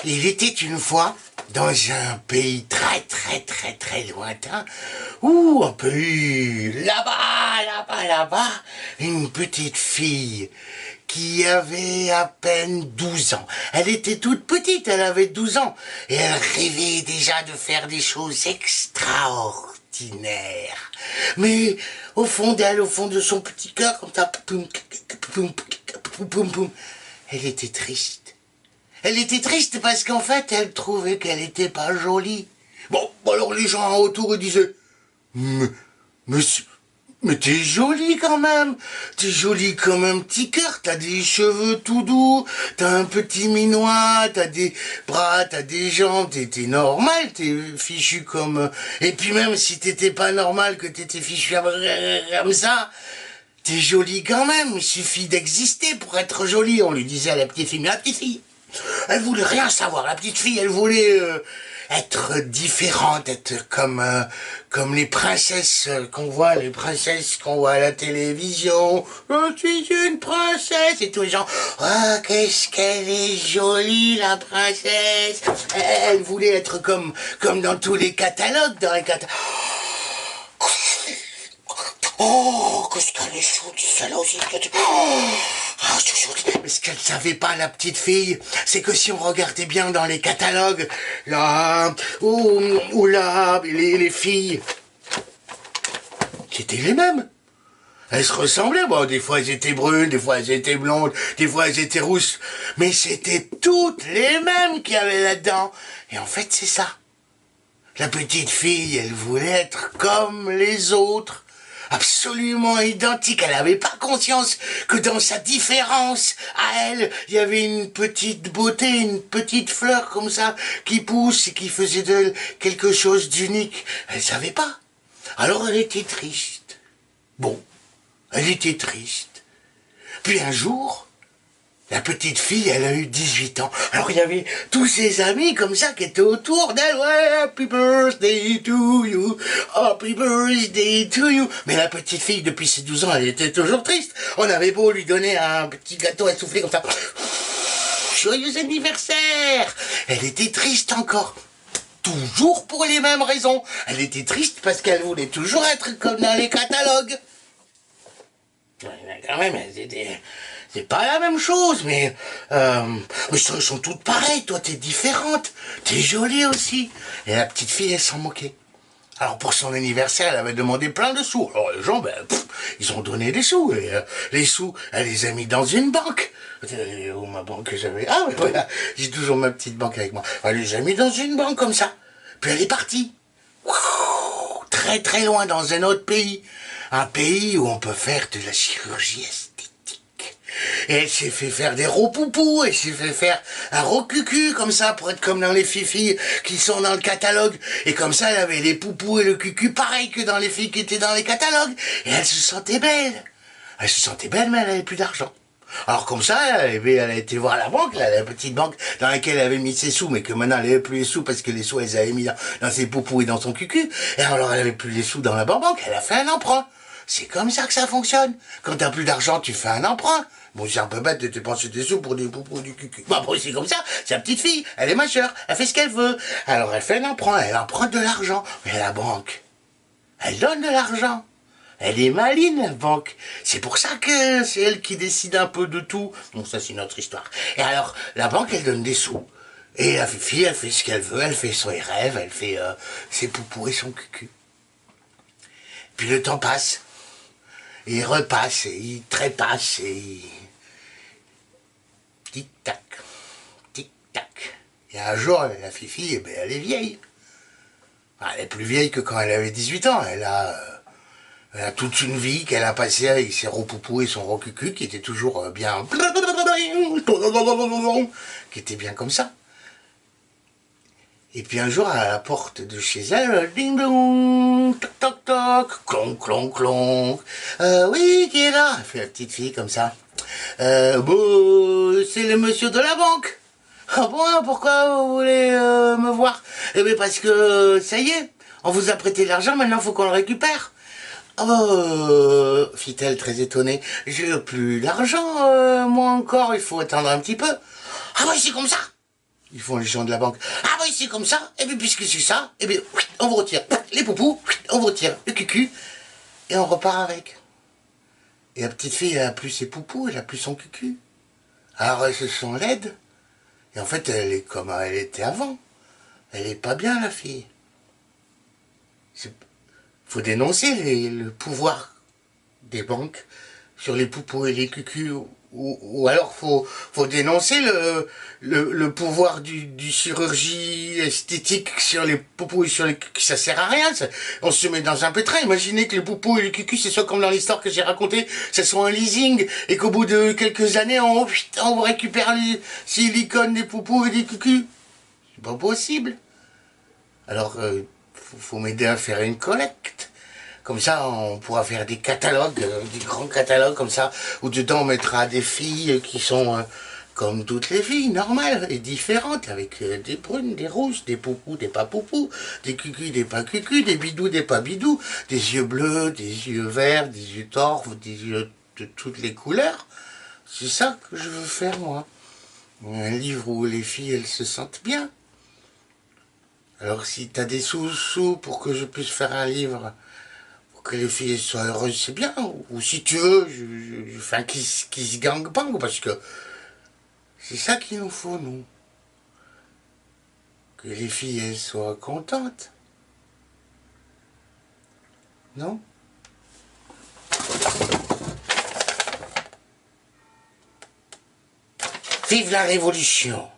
Il était une fois dans un pays très lointain, où un pays là-bas, une petite fille qui avait à peine 12 ans. Elle était toute petite, elle avait 12 ans, et elle rêvait déjà de faire des choses extraordinaires. Mais au fond d'elle, au fond de son petit cœur, comme ça, elle était triste. Elle était triste parce qu'en fait, elle trouvait qu'elle n'était pas jolie. Bon, alors les gens autour disaient, mais t'es jolie quand même. T'es jolie comme un petit cœur. T'as des cheveux tout doux. T'as un petit minois. T'as des bras. T'as des jambes. T'es normal. T'es fichu comme... Et puis même si t'étais pas normal, que t'étais fichu comme ça, t'es jolie quand même. Il suffit d'exister pour être jolie. On lui disait à la petite fille. Mais la petite fille, elle voulait rien savoir. La petite fille, elle voulait être différente, être comme les princesses qu'on voit, à la télévision. Je suis une princesse. Et tous les gens, oh, qu'est-ce qu'elle est jolie, la princesse. Elle voulait être comme dans tous les catalogues, Oh, qu'est-ce qu'elle est chaude, celle-là aussi. Mais ce qu'elle savait pas, la petite fille, c'est que si on regardait bien dans les catalogues, là, ou là, les filles, c'était les mêmes. Elles se ressemblaient, bon, des fois elles étaient brunes, des fois elles étaient blondes, des fois elles étaient rousses, mais c'était toutes les mêmes qu'il y avait là-dedans. Et en fait, c'est ça. La petite fille, elle voulait être comme les autres. Absolument identique. Elle n'avait pas conscience que dans sa différence à elle, il y avait une petite beauté, une petite fleur comme ça qui pousse et qui faisait d'elle quelque chose d'unique. Elle savait pas. Alors elle était triste. Bon, elle était triste. Puis un jour, la petite fille, elle a eu 18 ans. Alors il y avait tous ses amis comme ça qui étaient autour d'elle. Ouais, happy birthday to you, happy birthday to you. Mais la petite fille, depuis ses 12 ans, elle était toujours triste. On avait beau lui donner un petit gâteau à souffler comme ça. Joyeux anniversaire! Elle était triste encore. Toujours pour les mêmes raisons. Elle était triste parce qu'elle voulait toujours être comme dans les catalogues. Quand même, c'est pas la même chose, mais elles sont toutes pareilles. Toi, t'es différente, t'es jolie aussi. Et la petite fille, elle s'en moquait. Alors pour son anniversaire, elle avait demandé plein de sous. Alors les gens, ils ont donné des sous. Et les sous, elle les a mis dans une banque. Où ma banque que j'avais? Ah, mais voilà, j'ai toujours ma petite banque avec moi. Elle les a mis dans une banque comme ça. Puis elle est partie. Très loin dans un autre pays. Un pays où on peut faire de la chirurgie esthétique. Et elle s'est fait faire des ropoupous, elle s'est fait faire un rocucu comme ça pour être comme dans les filles qui sont dans le catalogue. Et comme ça, elle avait les poupous et le cucu pareil que dans les filles qui étaient dans les catalogues. Et elle se sentait belle. Elle se sentait belle, mais elle n'avait plus d'argent. Alors comme ça, elle a été voir la banque, la petite banque dans laquelle elle avait mis ses sous, mais que maintenant elle n'avait plus les sous parce que les sous elle les avait mis dans ses poupous et dans son cucu. Et alors elle avait plus les sous dans la banque, elle a fait un emprunt. C'est comme ça que ça fonctionne. Quand t'as plus d'argent, tu fais un emprunt. Bon, c'est un peu bête de dépenser des sous pour des poupous du cucu. Bon, c'est comme ça, c'est la petite fille, elle est majeure, elle fait ce qu'elle veut. Alors elle fait un emprunt, elle emprunte de l'argent. Mais la banque, elle donne de l'argent. Elle est maline, la banque. C'est pour ça que c'est elle qui décide un peu de tout. Bon, ça, c'est notre histoire. Et alors, la banque, elle donne des sous. Et la fille, elle fait ce qu'elle veut, elle fait ses rêves, elle fait ses poupous et son cucu. Puis le temps passe. Et il repasse, et il trépasse, et il... Tic-tac, tic-tac. Et un jour, la fille, elle est vieille. Enfin, elle est plus vieille que quand elle avait 18 ans. Elle a toute une vie qu'elle a passée avec ses ropoupous et son rocucu qui était toujours bien... qui était bien comme ça. Et puis un jour, à la porte de chez elle, ding dong, toc toc toc, clonk clonk clonk. Oui, qui est là? Elle fait la petite fille comme ça. Bon, c'est le monsieur de la banque. Ah bon, pourquoi vous voulez me voir? Eh bien parce que, ça y est, on vous a prêté l'argent, maintenant il faut qu'on le récupère. Oh, fit-elle très étonnée, j'ai plus d'argent, moi encore, il faut attendre un petit peu. Ah oui, c'est comme ça. Ils font les gens de la banque. Ah oui, c'est comme ça. Et bien puisque c'est ça, et bien on vous retire les poupous, on vous retire le cucu, et on repart avec. Et la petite fille, elle a plus ses poupous, elle a plus son cucu. Alors elles se sont laides. Et en fait, elle est comme elle était avant. Elle est pas bien, la fille. Faut dénoncer le pouvoir des banques sur les poupous et les cucus. Ou alors faut dénoncer le pouvoir du chirurgie esthétique sur les poupous et sur les cucus. Ça sert à rien. On se met dans un pétrin. Imaginez que les poupous et les cucus, c'est soit comme dans l'histoire que j'ai racontée, ça soit un leasing et qu'au bout de quelques années, on récupère les silicones des poupous et des cucus. C'est pas possible. Alors, faut m'aider à faire une collecte. Comme ça, on pourra faire des catalogues, des grands catalogues comme ça, où dedans on mettra des filles qui sont comme toutes les filles, normales et différentes, avec des brunes, des rouges, des poupous, des pas poupous, des cucus, des pas cucus, des bidous, des pas bidous, des yeux bleus, des yeux verts, des yeux torves, des yeux de toutes les couleurs. C'est ça que je veux faire, moi. Un livre où les filles, elles se sentent bien. Alors si t'as des sous pour que je puisse faire un livre, pour que les filles soient heureuses, c'est bien. Ou si tu veux, je fais un kiss gangbang, parce que c'est ça qu'il nous faut, nous. Que les filles, elles soient contentes. Non? Vive la Révolution!